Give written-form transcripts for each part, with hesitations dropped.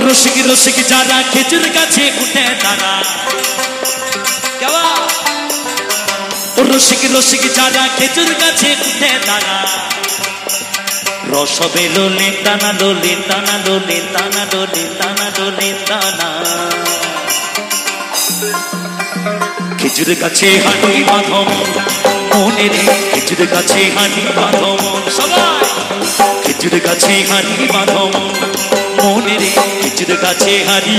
রসিক রসিক যারা খেজুর গাছে উঠে তারা রসিক রসিক যারা খেজুর গাছে উঠে তারা রসবে লোলে টানা লোলে টানা লোলে টানা লোলে টানা লোলে টানা খেজুর গাছে হাঁটি বাঁধম মনে রে খেজুর গাছে হাঁটি বাঁধম সবাই খেজুর গাছে হাঁটি বাঁধম মনে রে খেজুর গাছে হাঁটি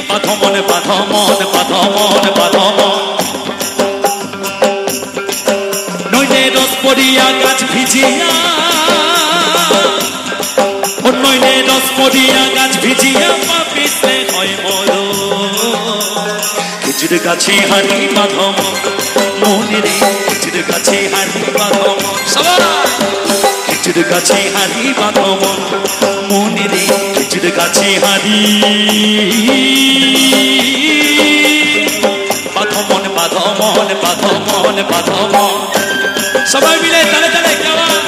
বাঁধমন বাঁধমন বাঁধমন বাঁধমন নইলে রস পড়িয়া গাছ ভিজিয়া নইলে রস পড়িয়া গাছ ভিজিয়া পাপিসে হয় মরো খেজুর গাছে হাঁটি বাঁধম মনে রে খেজুর গাছে হাঁটি বাঁধম সবাই খেজুর গাছে হাঁটি বাঁধম মনে রে খেজুর গাছে হাঁটি বাঁধমন বাঁধমন বাঁধমন বাঁধমন সবাই মিলে তালে তালে কেমন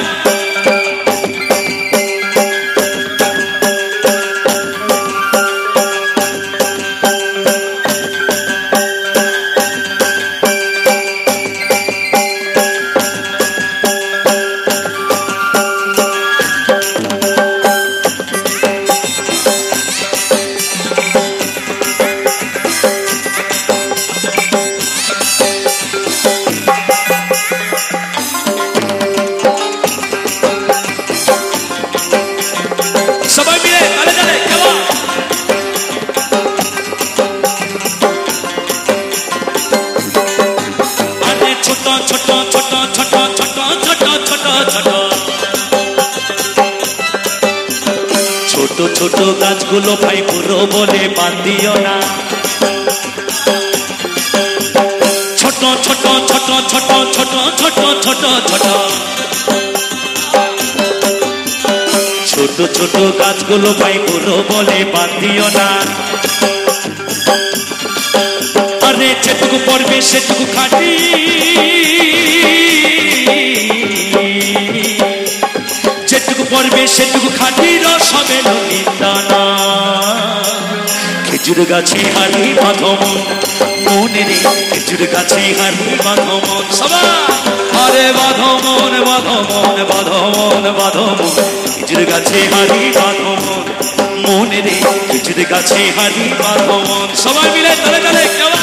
ছোট ছোট গাছগুলো ভাই পুরো বলে বাদ দিও না ছোট ছোট ছোট ছোট ছোট ছোট ছোট ছোট ছোট ছোট গাছগুলো ভাই পুরো বলে বাদ দিও না আরে যেটুকু পড়বে সেটুকু খাটি যেটুকু পড়বে সেটুকু খাটি রস হবে নিন্দানা খেজুর গাছে হাঁটি বাঁধম মনে রে খেজুর গাছে হাঁটি বাঁধম সবাই আরে বাঁধমন বাঁধমন বাঁধমন বাঁধমন খেজুর গাছে হাঁটি বাঁধম মনে রে খেজুর গাছে হাঁটি বাঁধমন সবাই মিলে তালে তালে কেমন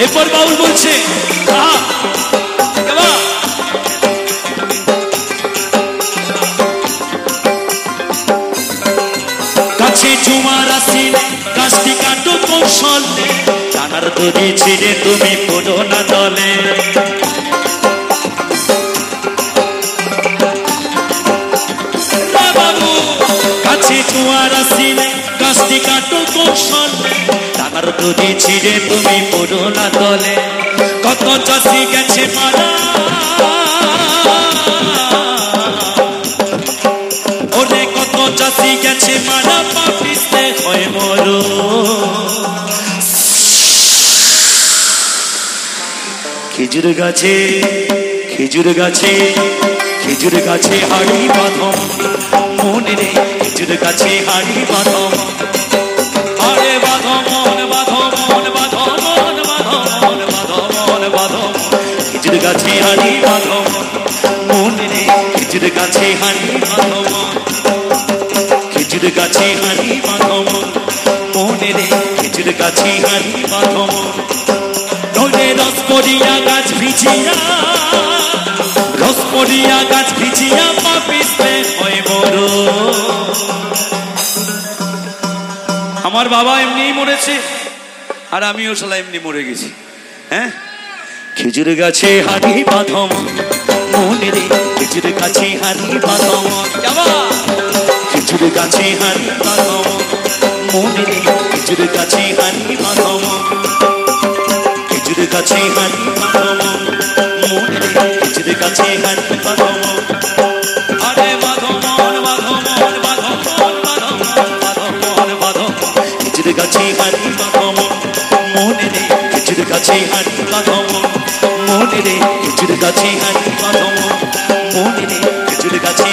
এরপর বাউল বলছে কাছে জুমার আসিলে গাছটি কাটো কৌশলে টানার দড়ি ছিঁড়ে তুমি পড়ো না দলে বাবু কাছে জুমার আসিলে গাছটি কাটো কৌশলে টানার দড়ি ছিঁড়ে তুমি পড়ো না দলে কত চাষি গেছে মারা ওরে কত চাষি গেছে মারা পাপিসে হয় মরো খেজুর গাছে খেজুর গাছে খেজুর গাছে হাঁড়ি বাঁধম মনে রে খেজুর গাছে হাঁড়ি বাঁধম আরে বাঁধমন বাঁধমন বাঁধমন বাঁধমন বাঁধমন বাঁধম খেজুর গাছে হাঁড়ি বাঁধম মনে রে খেজুর গাছে হাঁড়ি বাঁধম খেজুর গাছে হাঁড়ি বাঁধম মনে রে খেজুর গাছে হাঁড়ি বাঁধম নইলে রস পড়িয়া গাছ ভিজিয়া রস পড়িয়া গাছ ভিজিয়া পাপিসে হয় মরো আমার বাবা এমনিই মরেছে আর আমিও শালা এমনি মরে গেছি হ্যাঁ খেজুর গাছে হাঁড়ি বাঁধম মনে রে খেজুর গাছে হাঁড়ি বাঁধম খেজুর গাছে হাঁড়ি বাঁধম মনে রে খেজুর গাছে হারি বাঁধো মন খেজুর গাছে হারি বাঁধো মন মনে রে খেজুর গাছে হারি বাঁধো মন আরে বাঁধো মন বাঁধো মন বাঁধো মন বাঁধো মন বাঁধো মন বাঁধো খেজুর গাছে হারি বাঁধো মন মনে রে খেজুর গাছে হারি বাঁধো মন মনে রে খেজুর গাছে হারি বাঁধো মন মনে রে খেজুর গাছে